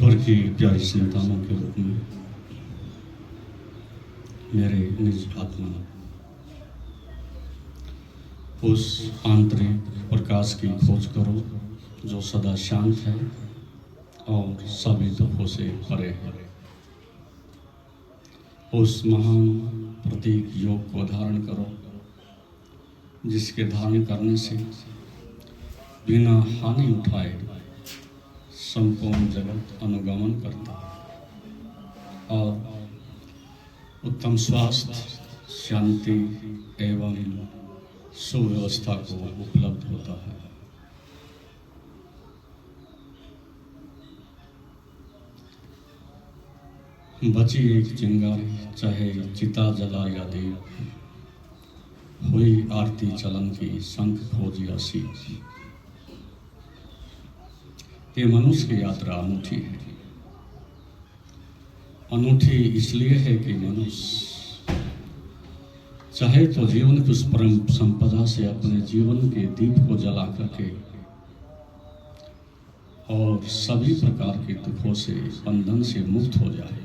ईश्वर की प्यारी संतानों के रूप में मेरे निज आत्मा उस आंतरिक प्रकाश की खोज करो जो सदा शांत है और सभी दुखों से परे है। उस महान प्रतीक योग को धारण करो जिसके धारण करने से बिना हानि उठाए संपूर्ण जगत अनुगमन करता है और उत्तम स्वास्थ्य, शांति एवं सुव्यवस्था को उपलब्ध होता है। बची एक चिंगारी, चाहे चिता जला या दीप, हुई आरती चलन की, शंख खोज या सीख। ये मनुष्य की यात्रा अनूठी है। अनूठी इसलिए है कि मनुष्य चाहे तो जीवन की उस परम संपदा से अपने जीवन के दीप को जला करके और सभी प्रकार के दुखों से, बंधन से मुक्त हो जाए।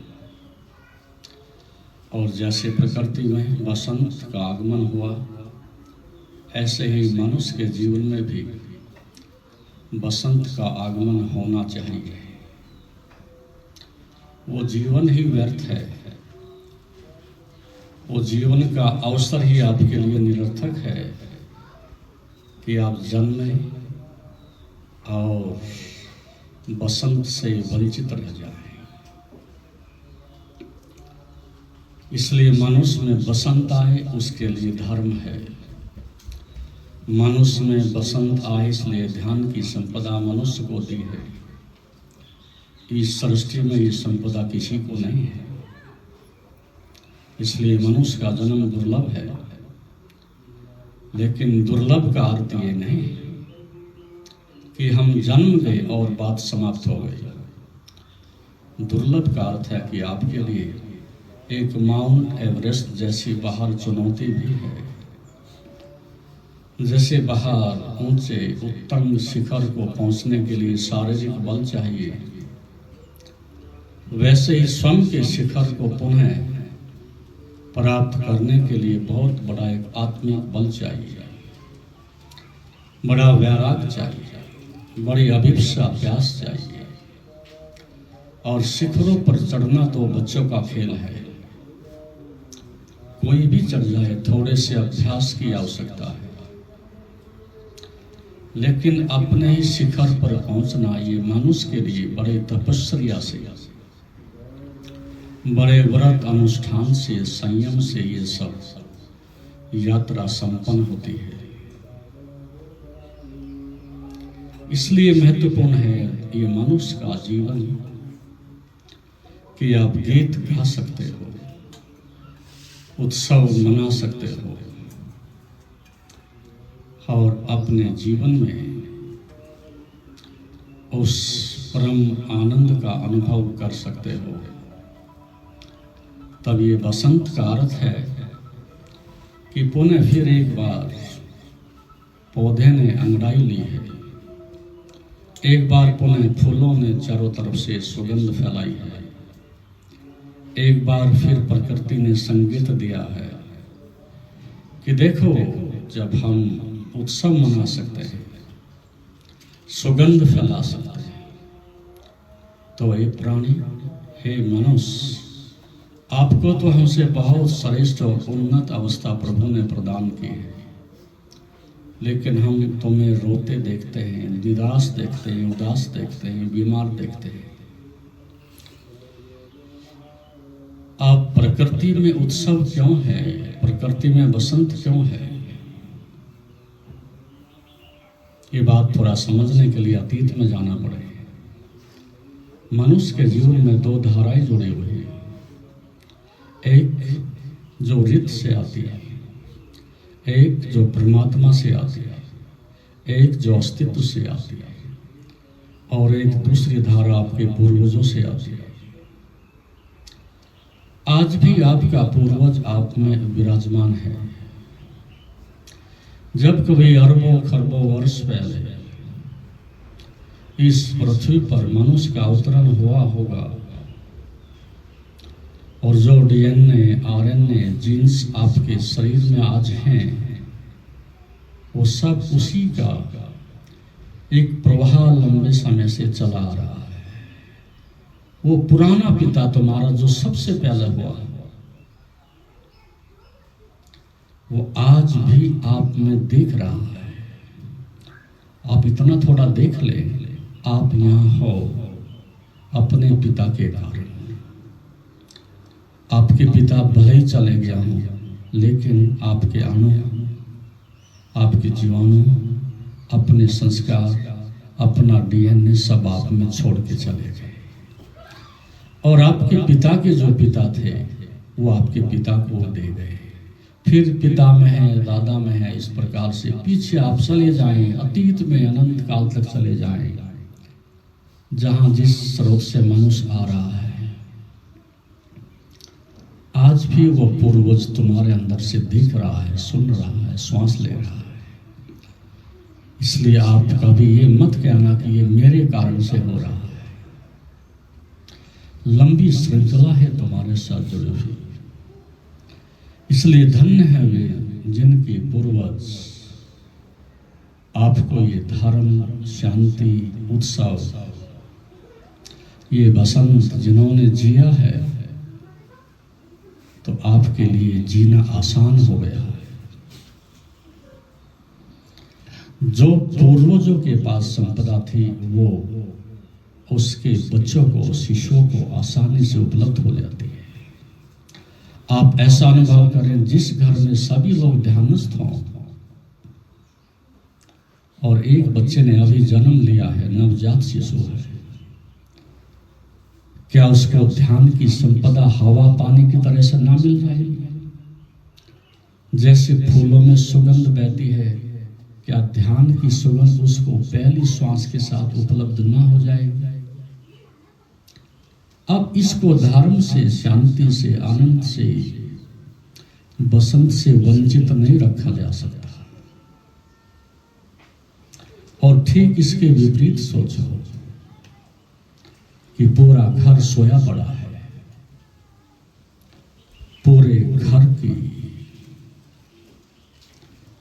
और जैसे प्रकृति में बसंत का आगमन हुआ, ऐसे ही मनुष्य के जीवन में भी बसंत का आगमन होना चाहिए। वो जीवन ही व्यर्थ है, वो जीवन का अवसर ही आपके लिए निरर्थक है कि आप जन्मे और बसंत से वंचित रह जाए। इसलिए मनुष्य में बसंत आए उसके लिए धर्म है। मनुष्य में बसंत आए इसलिए ध्यान की संपदा मनुष्य को दी है। इस सृष्टि में ये संपदा किसी को नहीं है। इसलिए मनुष्य का जन्म दुर्लभ है। लेकिन दुर्लभ का अर्थ ये नहीं कि हम जन्म गए और बात समाप्त हो गई। दुर्लभ का अर्थ है कि आपके लिए एक माउंट एवरेस्ट जैसी बाहर चुनौती भी है। जैसे बाहर ऊंचे उत्तम शिखर को पहुंचने के लिए शारीरिक बल चाहिए, वैसे ही स्वयं के शिखर को पुनः प्राप्त करने के लिए बहुत बड़ा एक आत्मिक बल चाहिए, बड़ा वैराग्य चाहिए, बड़ी अभिप्सा प्यास चाहिए। और शिखरों पर चढ़ना तो बच्चों का खेल है, कोई भी चढ़ जाए, थोड़े से अभ्यास की आवश्यकता है। लेकिन अपने ही शिखर पर पहुंचना ये मनुष्य के लिए बड़े तपस्या से, बड़े व्रत अनुष्ठान से, संयम से ये सब यात्रा संपन्न होती है। इसलिए महत्वपूर्ण है ये मनुष्य का जीवन कि आप गीत गा सकते हो, उत्सव मना सकते हो और अपने जीवन में उस परम आनंद का अनुभव कर सकते हो। तब ये बसंत का अर्थ है कि पुनः फिर एक बार पौधे ने अंगड़ाई ली है, एक बार पुनः फूलों ने चारों तरफ से सुगंध फैलाई है, एक बार फिर प्रकृति ने संगीत दिया है कि देखो, जब हम उत्सव मना सकते हैं, सुगंध फैला सकते हैं, तो ये प्राणी, हे मनुष्य, आपको तो हमसे बहुत श्रेष्ठ और उन्नत अवस्था प्रभु ने प्रदान की है। लेकिन हम तुम्हें रोते देखते हैं, निराश देखते हैं, उदास देखते हैं, बीमार देखते हैं। आप प्रकृति में उत्सव क्यों है, प्रकृति में बसंत क्यों है? ये बात थोड़ा समझने के लिए अतीत में जाना पड़ेगा। मनुष्य के जीवन में दो धाराएं जुड़ी हुई हैं, एक जो रित से आती है, एक जो परमात्मा से आती है, एक जो अस्तित्व से आती है, और एक दूसरी धारा आपके पूर्वजों से आती है। आज भी आपका पूर्वज आप में विराजमान है। जब कभी अरबों खरबों वर्ष पहले इस पृथ्वी पर मनुष्य का अवतरण हुआ होगा और जो डीएनए आरएनए जीन्स आपके शरीर में आज हैं, वो सब उसी का एक प्रवाह लंबे समय से चला आ रहा है। वो पुराना पिता तुम्हारा जो सबसे पहले हुआ, वो आज भी आप में देख रहा है। आप इतना थोड़ा देख ले, आप यहाँ हो अपने पिता के कारण। आपके पिता भले ही चले गया हो, लेकिन आपके अणु, आपके जीवाणु, अपने संस्कार, अपना डीएनए सब आप में छोड़ के चले गए। और आपके पिता के जो पिता थे, वो आपके पिता को दे गए। फिर पिता में है, दादा में है, इस प्रकार से पीछे आप चले जाएं, अतीत में अनंत काल तक चले जाएं, जहां जिस स्रोत से मनुष्य आ रहा है, आज भी वो पूर्वज तुम्हारे अंदर से दिख रहा है, सुन रहा है, श्वास ले रहा है। इसलिए आप कभी ये मत कहना कि ये मेरे कारण से हो रहा है। लंबी श्रृंखला है तुम्हारे साथ जुड़ी हुई। इसलिए धन्य है वे जिनके पूर्वज आपको ये धर्म, शांति, उत्सव, ये बसंत जिन्होंने जिया है, तो आपके लिए जीना आसान हो गया है। जो पूर्वजों के पास संपदा थी, वो उसके बच्चों को, शिशुओं को आसानी से उपलब्ध हो जाती है। आप ऐसा अनुभव करें, जिस घर में सभी लोग ध्यानस्थ हों और एक बच्चे ने अभी जन्म लिया है, नवजात शिशु है, क्या उसको ध्यान की संपदा हवा पानी की तरह से ना मिल जाएगी? जैसे फूलों में सुगंध बहती है, क्या ध्यान की सुगंध उसको पहली श्वास के साथ उपलब्ध ना हो जाएगी? अब इसको धर्म से, शांति से, आनंद से, बसंत से वंचित नहीं रखा जा सकता। और ठीक इसके विपरीत सोचो कि पूरा घर सोया पड़ा है, पूरे घर की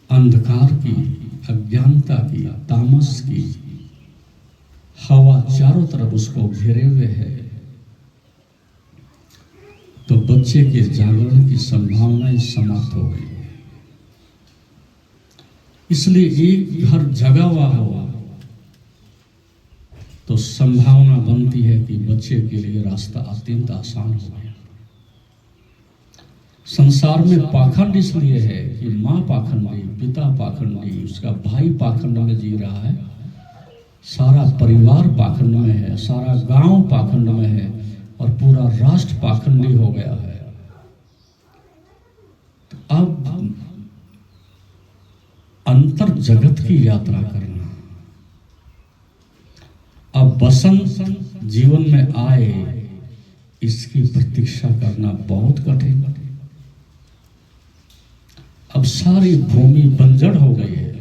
अंधकार की, अज्ञानता की, तामस की हवा चारों तरफ उसको घेरे हुए है, तो बच्चे के जागरण की संभावनाएं समाप्त हो गई। इसलिए एक घर जगा हुआ हो तो संभावना बनती है कि बच्चे के लिए रास्ता अत्यंत आसान हो गया। संसार में पाखंड इसलिए है कि माँ पाखंडी, पिता पाखंडी, उसका भाई पाखंड में जी रहा है, सारा परिवार पाखंड में है, सारा गांव पाखंड में है और पूरा राष्ट्र पाखंडी हो गया है। तो अब अंतर जगत की यात्रा करना, अब बसंत जीवन में आए, इसकी प्रतीक्षा करना बहुत कठिन। अब सारी भूमि बंजर हो गई है,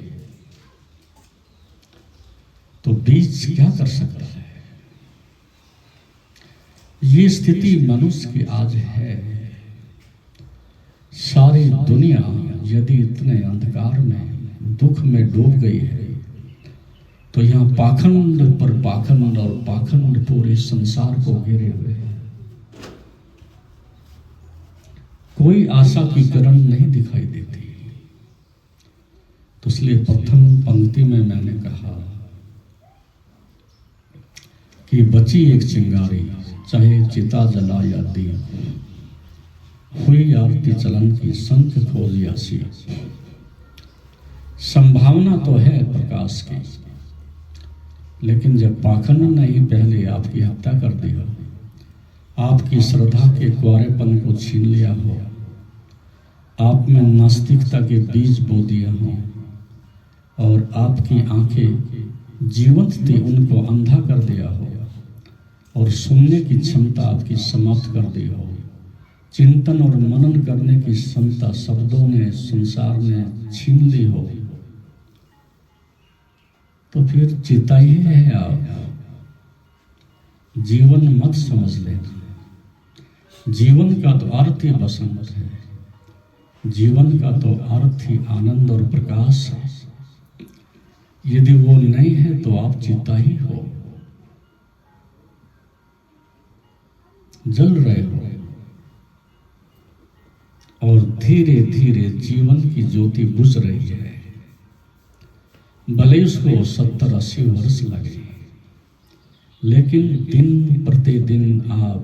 तो बीज क्या कर सकता है? ये स्थिति मनुष्य की आज है। सारी दुनिया यदि इतने अंधकार में, दुख में डूब गई है, तो यहाँ पाखंड पर पाखंड और पाखंड पूरे संसार को घेरे हुए है। कोई आशा की किरण नहीं दिखाई देती। तो इसलिए प्रथम पंक्ति में मैंने कहा कि बची एक चिंगारी, चाहे चिता जला या दीप, हुई आरती चलन की, शंख खोज या सी। संभावना तो है प्रकाश की, लेकिन जब पाखंड ने ही पहले आपकी हत्या कर दी हो, आपकी श्रद्धा के कुआरेपन को छीन लिया हो, आप में नास्तिकता के बीज बो दिए हों और आपकी आंखें जीवंत थी उनको अंधा कर दिया हो और सुनने की क्षमता आपकी समाप्त कर दी हो, चिंतन और मनन करने की क्षमता शब्दों ने, संसार ने छीन ली हो, तो फिर जीता ही है आप। जीवन मत समझ लेना। जीवन का तो अर्थ ही बसंत है, जीवन का तो अर्थ ही आनंद और प्रकाश है। यदि वो नहीं है तो आप जीता ही हो, जल रहे हो। और धीरे धीरे जीवन की ज्योति बुझ रही है। भले उसको 70-80 वर्ष लगे, लेकिन दिन प्रतिदिन आप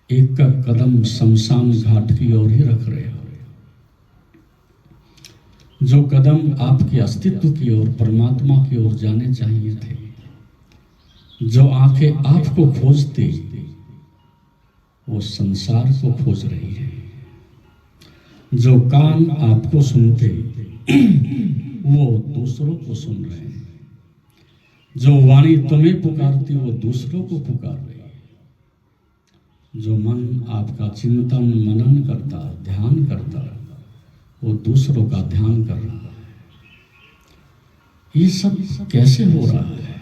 एक का कदम शमशान घाट की ओर ही रख रहे हो। जो कदम आपके अस्तित्व की ओर, परमात्मा की ओर जाने चाहिए थे, जो आंखें आपको खोजती, वो संसार को खोज रही है। जो कान आपको सुनते, वो दूसरों को सुन रहे हैं। जो वाणी तुम्हें पुकारती, वो दूसरों को पुकार रही है। जो मन आपका चिंतन मनन करता, ध्यान करता, वो दूसरों का ध्यान कर रहा है। ये सब कैसे हो रहा है?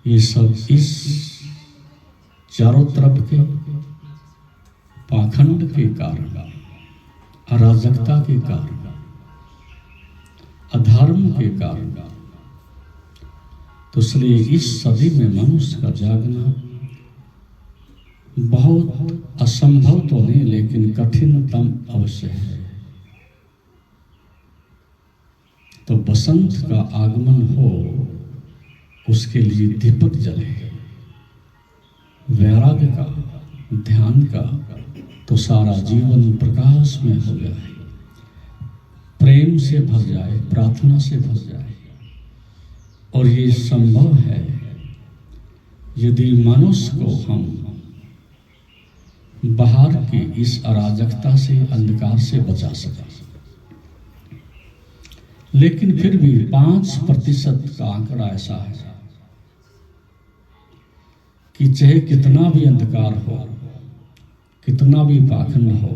ये सब इस चारों तरफ के पाखंड के कारण, अराजकता के कारण, अधर्म के कारण। तो इसलिए इस सदी में मनुष्य का जागना बहुत असंभव तो नहीं, लेकिन कठिनतम अवश्य है। तो बसंत का आगमन हो, उसके लिए दीपक जले, वैराग्य का, ध्यान का, तो सारा जीवन प्रकाश में हो जाए, प्रेम से भर जाए, प्रार्थना से भर जाए। और ये संभव है यदि मनुष्य को हम बाहर की इस अराजकता से, अंधकार से बचा सके। लेकिन फिर भी 5% का आंकड़ा ऐसा है कि चाहे कितना भी अंधकार हो, कितना भी पाखंड हो,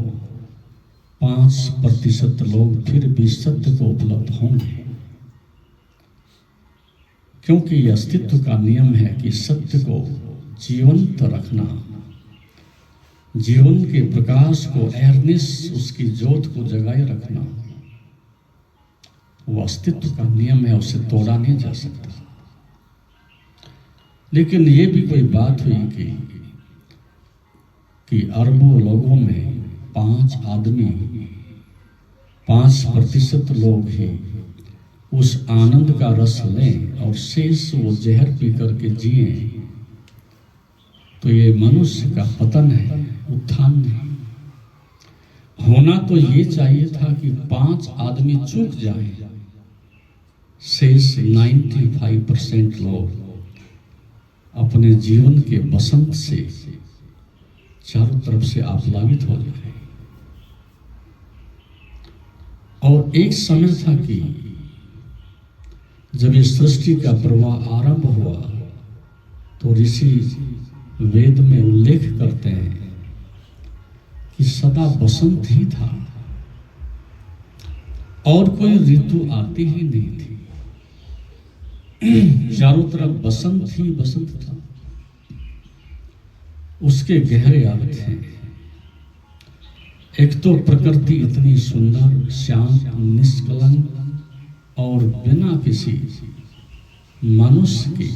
5% लोग फिर भी सत्य को उपलब्ध होंगे। क्योंकि यह अस्तित्व का नियम है कि सत्य को जीवंत रखना, जीवन के प्रकाश को, एयरनेस, उसकी ज्योत को जगाए रखना, वो अस्तित्व का नियम है, उसे तोड़ा नहीं जा सकता। लेकिन ये भी कोई बात हुई कि अरबों लोगों में 5 आदमी, 5% लोग ही उस आनंद का रस लें और शेष वो जहर पी करके जिए, तो ये मनुष्य का पतन है, उत्थान नहीं। होना तो ये चाहिए था कि 5 आदमी चूक जाएं, शेष 95% लोग अपने जीवन के बसंत से चारों तरफ से आप्लावित हो जाए। और एक समय था कि जब ये सृष्टि का प्रवाह आरंभ हुआ, तो ऋषि वेद में उल्लेख करते हैं कि सदा बसंत ही था और कोई ऋतु आती ही नहीं थी। चारों तरफ बसंत ही बसंत था। उसके गहरे अर्थ हैं। एक तो प्रकृति इतनी सुंदर, शांत, निष्कलंक और बिना किसी मनुष्य की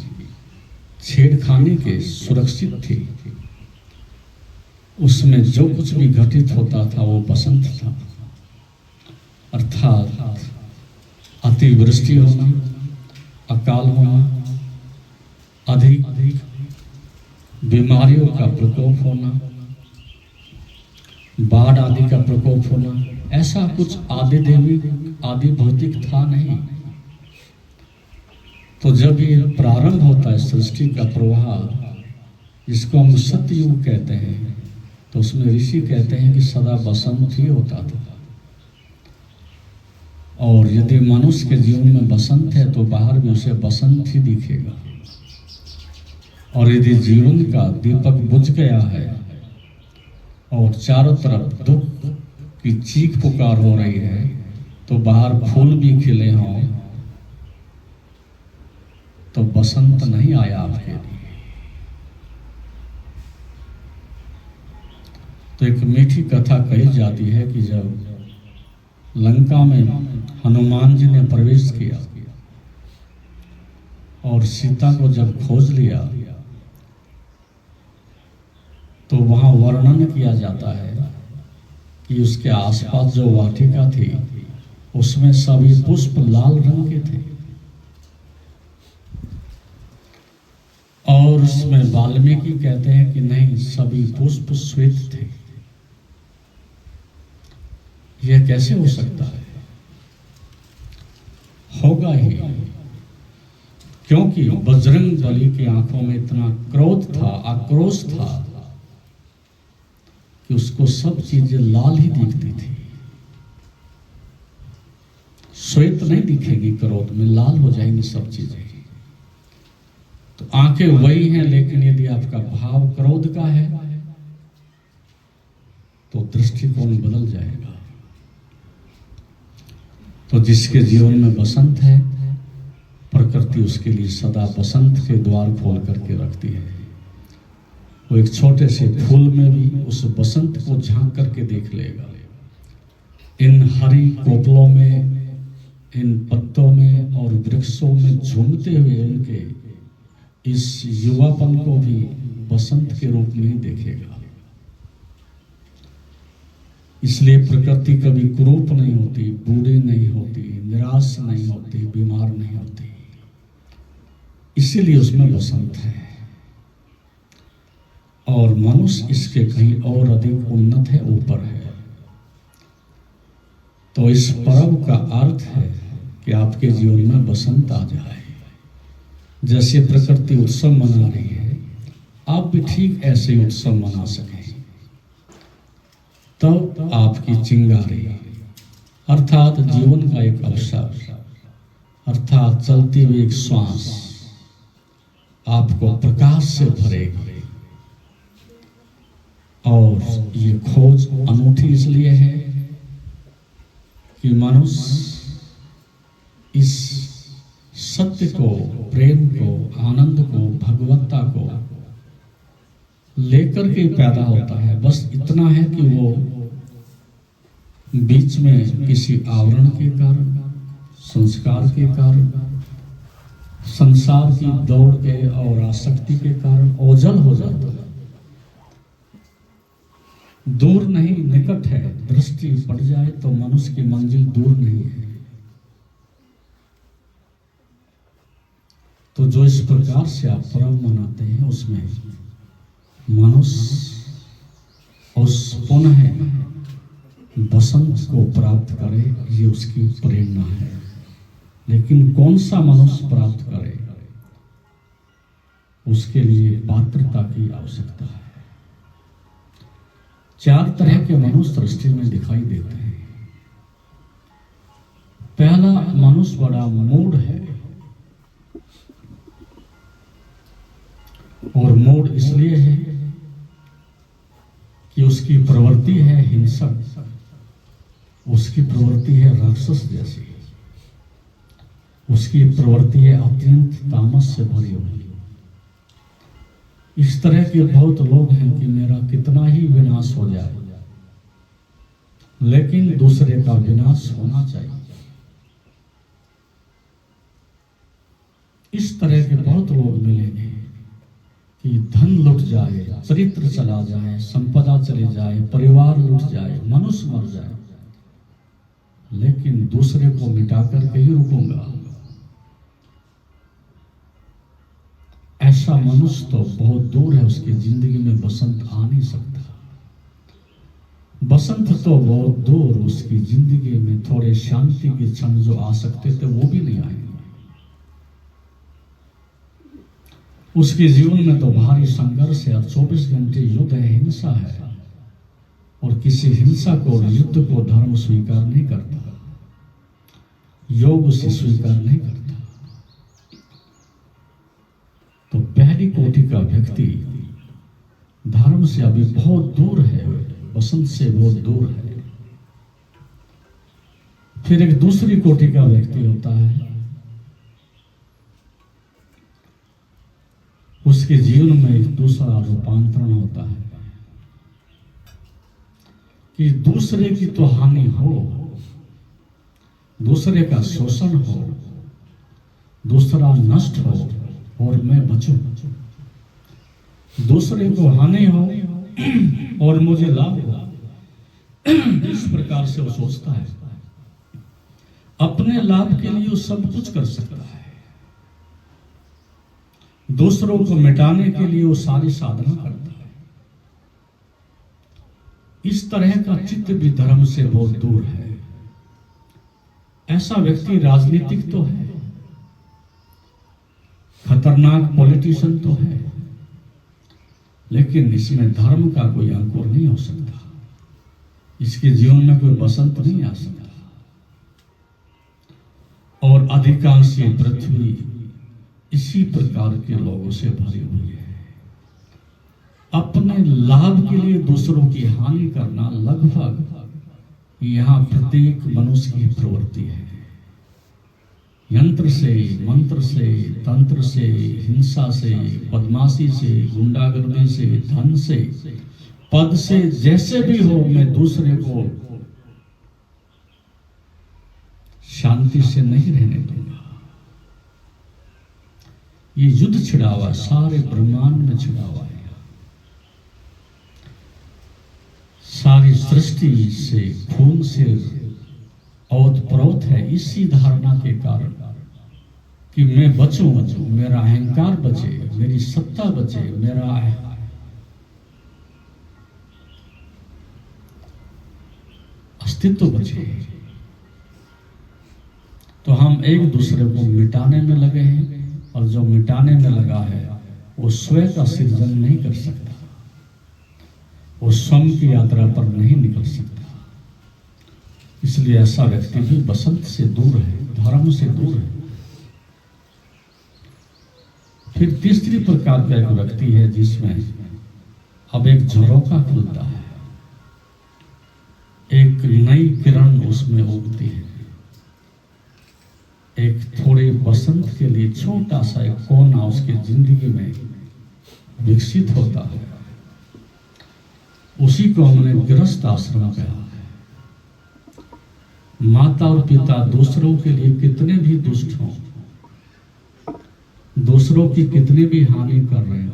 छेड़खानी के सुरक्षित थी। उसमें जो कुछ भी घटित होता था वो बसंत था। अर्थात अतिवृष्टि होना, अकाल होना, अधिक बीमारियों का प्रकोप होना, बाढ़ आदि का प्रकोप होना, ऐसा कुछ आदि दैविक, आदि भौतिक था नहीं। तो जब ये प्रारंभ होता है सृष्टि का प्रवाह, जिसको हम सतयुग कहते हैं, तो उसमें ऋषि कहते हैं कि सदा बसंत ही होता था। और यदि मनुष्य के जीवन में बसंत है तो बाहर भी उसे बसंत ही दिखेगा। और यदि जीवन का दीपक बुझ गया है और चारों तरफ दुख की चीख पुकार हो रही है, तो बाहर फूल भी खिले हों तो बसंत नहीं आया आपके लिए। तो एक मीठी कथा कही जाती है कि जब लंका में हनुमान जी ने प्रवेश किया और सीता को जब खोज लिया तो वहां वर्णन किया जाता है कि उसके आसपास जो वाटिका थी उसमें सभी पुष्प लाल रंग के थे और उसमें वाल्मीकि कहते हैं कि नहीं, सभी पुष्प श्वेत थे। यह कैसे हो सकता है? होगा ही, क्योंकि बजरंग बली की आंखों में इतना क्रोध था, आक्रोश था कि उसको सब चीजें लाल ही दिखती थी। श्वेत नहीं दिखेगी, क्रोध में लाल हो जाएंगी सब चीजें। तो आंखें वही हैं, लेकिन यदि आपका भाव क्रोध का है तो दृष्टिकोण बदल जाएगा। तो जिसके जीवन में बसंत है, प्रकृति उसके लिए सदा बसंत के द्वार खोल करके रखती है। वो एक छोटे से फूल में भी उस बसंत को झांक करके देख लेगा। इन हरी कोपलों में, इन पत्तों में और वृक्षों में झूमते हुए उनके इस युवापन को भी बसंत के रूप में ही देखेगा। इसलिए प्रकृति कभी कुरूप नहीं होती, बूढ़ी नहीं होती, निराश नहीं होती, बीमार नहीं होती। इसीलिए उसमें बसंत है और मनुष्य इसके कहीं और अधिक उन्नत है, ऊपर है। तो इस पर्व का अर्थ है कि आपके जीवन में बसंत आ जाए। जैसे प्रकृति उत्सव मना रही है, आप भी ठीक ऐसे ही उत्सव मना सकें। तो आपकी चिंगारी अर्थात जीवन का एक अवसर, अर्थात चलती हुई एक श्वास आपको प्रकाश से भरेगी। और ये खोज अनूठी इसलिए है कि मनुष्य इस सत्य को, प्रेम को, आनंद को, भगवत्ता को लेकर के पैदा होता है। बस इतना है कि वो बीच में किसी आवरण के कारण, संस्कार के कारण, संसार की दौड़ के और आसक्ति के कारण ओझल हो जाता है। दूर नहीं, निकट है। दृष्टि पड़ जाए तो मनुष्य की मंजिल दूर नहीं है। तो जो इस प्रकार से आप पर्व मनाते हैं, उसमें मनुष्य उस पुनः बसंत को प्राप्त करे, ये उसकी प्रेरणा है। लेकिन कौन सा मनुष्य प्राप्त करे, उसके लिए पात्रता की आवश्यकता है। 4 तरह के मनुष्य सृष्टि में दिखाई देते हैं। पहला मनुष्य बड़ा मूढ़ है, और मूढ़ इसलिए है कि उसकी प्रवृत्ति है हिंसक, उसकी प्रवृत्ति है राक्षस जैसी, उसकी प्रवृत्ति है अत्यंत तामस से भरी हुई। इस तरह के बहुत लोग हैं कि मेरा कितना ही विनाश हो जाए, लेकिन दूसरे का विनाश होना चाहिए। इस तरह के बहुत लोग मिलेंगे कि धन लुट जाए, चरित्र चला जाए, संपदा चली जाए, परिवार लुट जाए, मनुष्य मर जाए, लेकिन दूसरे को मिटाकर के ही रुकूंगा। ऐसा मनुष्य तो बहुत दूर है, उसकी जिंदगी में बसंत आ नहीं सकता। बसंत तो बहुत दूर, उसकी जिंदगी में थोड़े शांति के क्षण जो आ सकते थे वो भी नहीं आएंगे। उसके जीवन में तो भारी संघर्ष है और 24 घंटे युद्ध है, हिंसा है, और किसी हिंसा को और युद्ध को धर्म स्वीकार नहीं करता, योग उसे स्वीकार नहीं करता। तो पहली कोटि का व्यक्ति धर्म से अभी बहुत दूर है, बसंत से बहुत दूर है। फिर एक दूसरी कोटि का व्यक्ति होता है उसके जीवन में एक दूसरा रूपांतरण होता है कि दूसरे की तो हानि हो, दूसरे का शोषण हो, दूसरा नष्ट हो और मैं बचूं, दूसरे को हानि हो और मुझे लाभ हो, इस प्रकार से वो सोचता है। अपने लाभ के लिए वो सब कुछ कर सकता है, दूसरों को मिटाने के लिए वो सारी साधना करता है। इस तरह का चित्त भी धर्म से बहुत दूर है। ऐसा व्यक्ति राजनीतिक तो है, खतरनाक पॉलिटिशियन तो है, लेकिन इसमें धर्म का कोई अंकुर नहीं हो सकता, इसके जीवन में कोई बसंत नहीं आ सकता। और अधिकांश ये पृथ्वी इसी प्रकार के लोगों से भरी हुई है। अपने लाभ के लिए दूसरों की हानि करना लगभग यहां प्रत्येक मनुष्य की प्रवृत्ति है। यंत्र से, मंत्र से, तंत्र से, हिंसा से, बदमाशी से, गुंडागर्दी से, धन से, पद से, जैसे भी हो, मैं दूसरे को शांति से नहीं रहने दूंगा। ये युद्ध छिड़ा हुआ, सारे ब्रह्मांड में छिड़ा हुआ है। सारी सृष्टि से खून से ओतप्रोत है इसी धारणा के कारण कि मैं बचूं, मेरा अहंकार बचे, मेरी सत्ता बचे, मेरा अस्तित्व बचे। तो हम एक दूसरे को मिटाने में लगे हैं, और जो मिटाने में लगा है वो स्वयं का सृजन नहीं कर सकता, वो स्वयं की यात्रा पर नहीं निकल सकता। इसलिए ऐसा व्यक्ति भी बसंत से दूर है, धर्म से दूर है। फिर तीसरी प्रकार का एक व्यक्ति है जिसमें अब एक झरोका खुलता है, एक नई किरण उसमें उगती है, एक थोड़े बसंत के लिए छोटा सा एक कोना उसकी जिंदगी में विकसित होता है। उसी को हमने गृहस्थ आश्रम कहा है। माता और पिता दूसरों के लिए कितने भी दुष्ट हों, दूसरों की कितनी भी हानि कर रहे हो,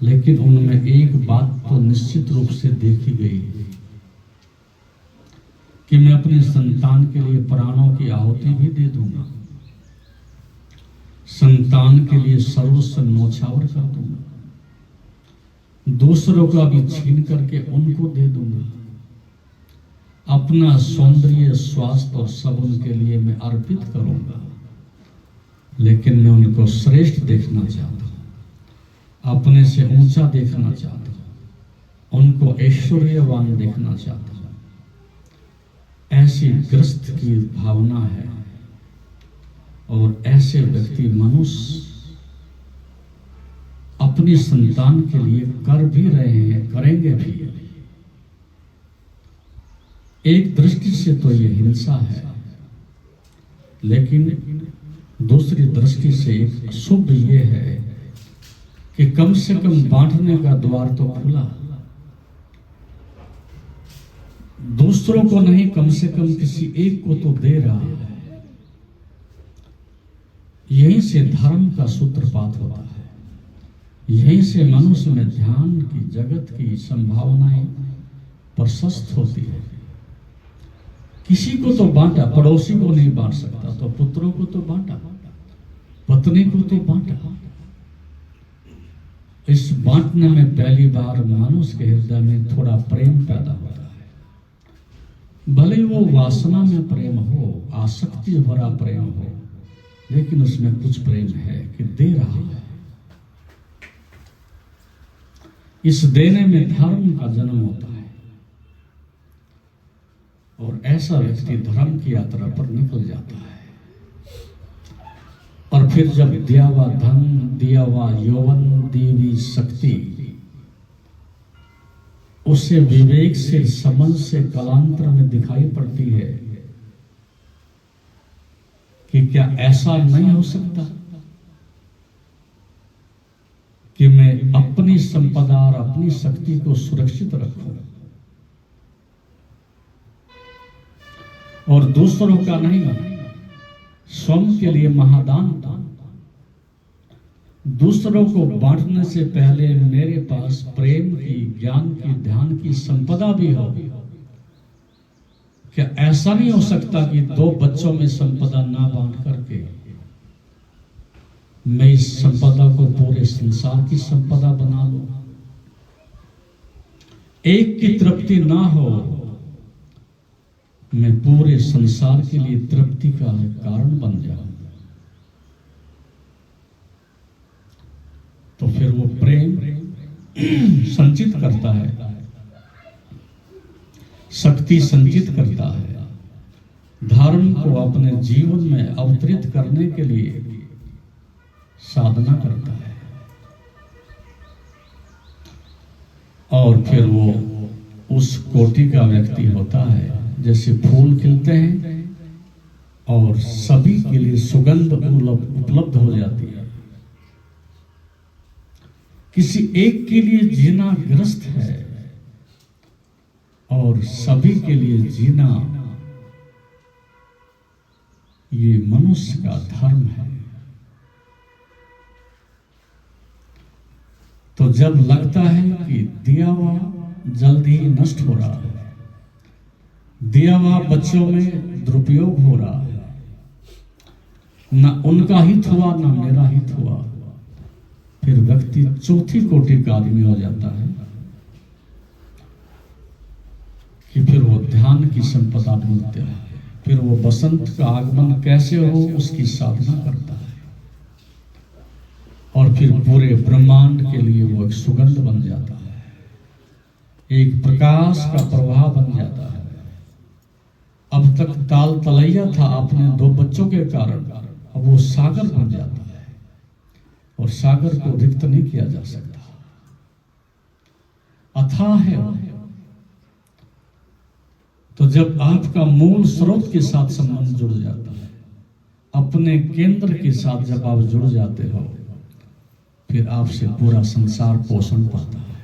लेकिन उनमें एक बात तो निश्चित रूप से देखी गई है कि मैं अपने संतान के लिए प्राणों की आहुति भी दे दूंगा, संतान के लिए सर्वस्व न्योछावर कर दूंगा, दूसरों का भी छीन करके उनको दे दूंगा, अपना सौंदर्य, स्वास्थ्य और सब उनके लिए मैं अर्पित करूंगा। लेकिन मैं उनको श्रेष्ठ देखना चाहता हूं, अपने से ऊंचा देखना चाहता हूं, उनको ऐश्वर्यवान देखना चाहता हूं। ऐसी ग्रस्त की भावना है, और ऐसे व्यक्ति मनुष्य अपनी संतान के लिए कर भी रहे हैं, करेंगे भी। एक दृष्टि से तो ये हिंसा है, लेकिन दूसरी दृष्टि से एक शुभ ये है कि कम से कम बांटने का द्वार तो खुला, दूसरों को नहीं, कम से कम किसी एक को तो दे रहा है। यहीं से धर्म का सूत्रपात होता है, यहीं से मनुष्य में ध्यान की, जगत की संभावनाएं प्रशस्त होती है। किसी को तो बांटा, पड़ोसी को नहीं बांट सकता, तो पुत्रों को तो बांटा, पत्नी को तो बांटा। इस बांटने में पहली बार मनुष्य के हृदय में थोड़ा प्रेम पैदा होता है। भले वो वासना में प्रेम हो, आसक्ति भरा प्रेम हो, लेकिन उसमें कुछ प्रेम है कि दे रहा है। इस देने में धर्म का जन्म होता है, और ऐसा व्यक्ति धर्म की यात्रा पर निकल जाता है। और फिर जब दिया हुआ धन, दिया हुआ यौवन, दी हुई शक्ति उसे विवेक से, समझ से कालांतर में दिखाई पड़ती है कि क्या ऐसा नहीं हो सकता कि मैं अपनी संपदा और अपनी शक्ति को सुरक्षित रखूं और दूसरों का नहीं, स्वयं के लिए महादान। दूसरों को बांटने से पहले मेरे पास प्रेम की, ज्ञान की, ध्यान की संपदा भी हो। क्या ऐसा नहीं हो सकता कि 2 बच्चों में संपदा ना बांट करके मैं इस संपदा को पूरे संसार की संपदा बना लूं? एक की तृप्ति ना हो, मैं पूरे संसार के लिए तृप्ति का कारण बन जाऊं। तो फिर वो प्रेम संचित करता है, शक्ति संचित करता है, धर्म को अपने जीवन में अवतरित करने के लिए साधना करता है। और फिर वो उस कोटि का व्यक्ति होता है जैसे फूल खिलते हैं और सभी के लिए सुगंध उपलब्ध हो जाती है। किसी एक के लिए जीना ग्रस्त है और सभी के लिए जीना ये मनुष्य का धर्म है। तो जब लगता है कि दिया हुआ जल्दी ही नष्ट हो रहा है, दिया हुआ बच्चों में दुरुपयोग हो रहा है, न उनका हित हुआ न मेरा हित हुआ, फिर व्यक्ति चौथी कोटि का आदमी हो जाता है कि फिर वो ध्यान की संपदा ढूंढते हैं। फिर वो बसंत का आगमन कैसे हो उसकी साधना करता है और फिर पूरे ब्रह्मांड के लिए वो एक सुगंध बन जाता है, एक प्रकाश का प्रवाह बन जाता है। अब तक ताल तलैया था अपने 2 बच्चों के कारण, अब वो सागर बन जाता है और सागर को रिक्त नहीं किया जा सकता, अथाह है वो। तो जब आपका मूल स्रोत के साथ संबंध जुड़ जाता है, अपने केंद्र के साथ जब आप जुड़ जाते हो, फिर आपसे पूरा संसार पोषण पाता है,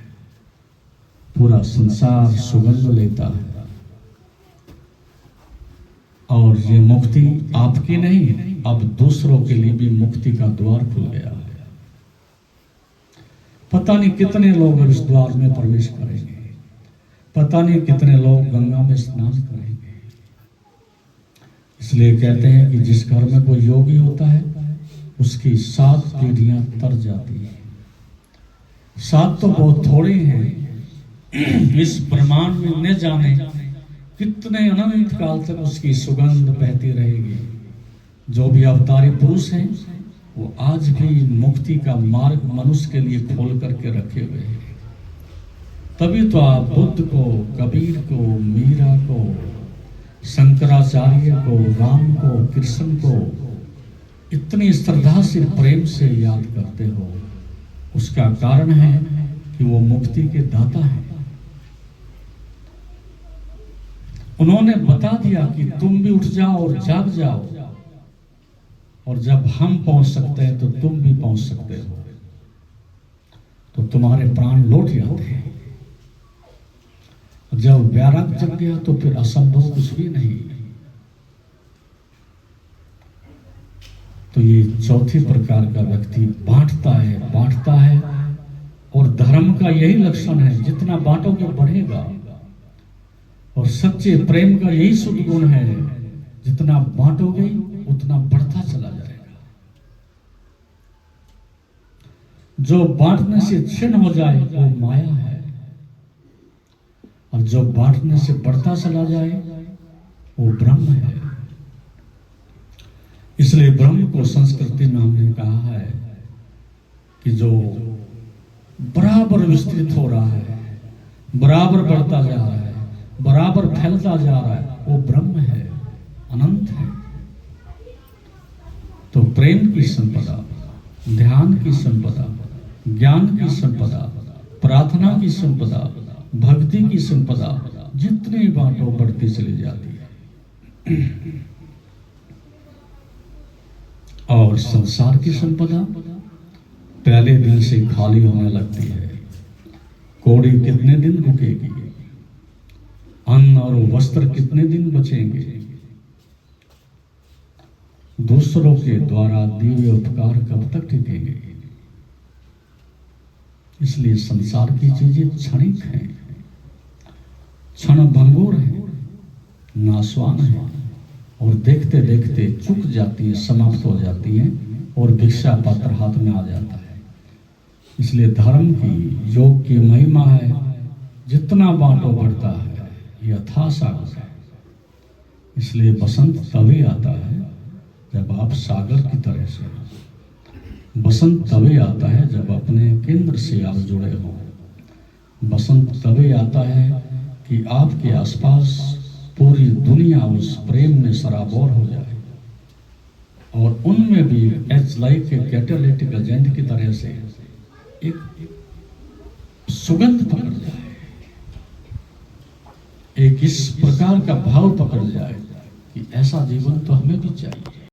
पूरा संसार सुगंध लेता है। और ये मुक्ति आपकी नहीं, अब दूसरों के लिए भी मुक्ति का द्वार खुल गया है। पता नहीं कितने लोग इस द्वार में प्रवेश करेंगे, पता नहीं कितने लोग गंगा में स्नान करेंगे। इसलिए कहते हैं कि जिस घर में कोई योगी होता है उसकी 7 पीढ़ियां तर जाती है। 7 तो बहुत थोड़े हैं, इस ब्रह्मांड में न जाने कितने अनंत काल तक उसकी सुगंध बहती रहेगी। जो भी अवतारी पुरुष हैं वो आज भी मुक्ति का मार्ग मनुष्य के लिए खोल करके रखे हुए हैं। तभी तो आप बुद्ध को, कबीर को, मीरा को, शंकराचार्य को, राम को, कृष्ण को इतनी श्रद्धा से, प्रेम से याद करते हो। उसका कारण है कि वो मुक्ति के दाता हैं। उन्होंने बता दिया कि तुम भी उठ जाओ और जाग जाओ, और जब हम पहुंच सकते हैं तो तुम भी पहुंच सकते हो। तो तुम्हारे प्राण लौट जाते हैं। जब वैराग जग गया तो फिर असंभव कुछ भी नहीं। तो ये चौथी प्रकार का व्यक्ति बांटता है, और धर्म का यही लक्षण है, जितना बांटोगे बढ़ेगा। और सच्चे प्रेम का यही शुद्ध गुण है, जितना बांटोगे उतना बढ़ता चला जाएगा। जो बांटने से क्षीण हो जाए वो माया है, और जो बांटने से बढ़ता चला जाए वो ब्रह्म है। इसलिए ब्रह्म को संस्कृति में हमने कहा है कि जो बराबर विस्तृत हो रहा है, बराबर बढ़ता जा रहा है, बराबर फैलता जा रहा है, वो ब्रह्म है, अनंत है। तो प्रेम की संपदा, ध्यान की संपदा, ज्ञान की संपदा, प्रार्थना की संपदा, भक्ति की संपदा जितनी बांटो बढ़ती चली जाती है। और संसार की संपदा पहले दिन से खाली होने लगती है। कौड़ी कितने दिन रुकेगी? अन्न और वस्त्र कितने दिन बचेंगे? दूसरों के द्वारा दिए हुए उपकार कब तक टिकेंगे? इसलिए संसार की चीजें क्षणिक हैं, क्षण भंगुर है, नाशवान है और देखते देखते चुक जाती है, समाप्त हो जाती है और भिक्षा पात्र हाथ में आ जाता है। इसलिए धर्म की, योग की महिमा है, जितना बांटो बढ़ता है, यथा सागर है। इसलिए बसंत तभी आता है जब आप सागर की तरह से, बसंत तभी आता है जब अपने केंद्र से आप जुड़े हो। बसंत तभी आता है कि आपके आसपास पूरी दुनिया उस प्रेम में सराबोर हो जाए और उनमें भी as like a catalytic agent की तरह से एक सुगंध पकड़ जाए, एक इस प्रकार का भाव पकड़ जाए कि ऐसा जीवन तो हमें भी चाहिए।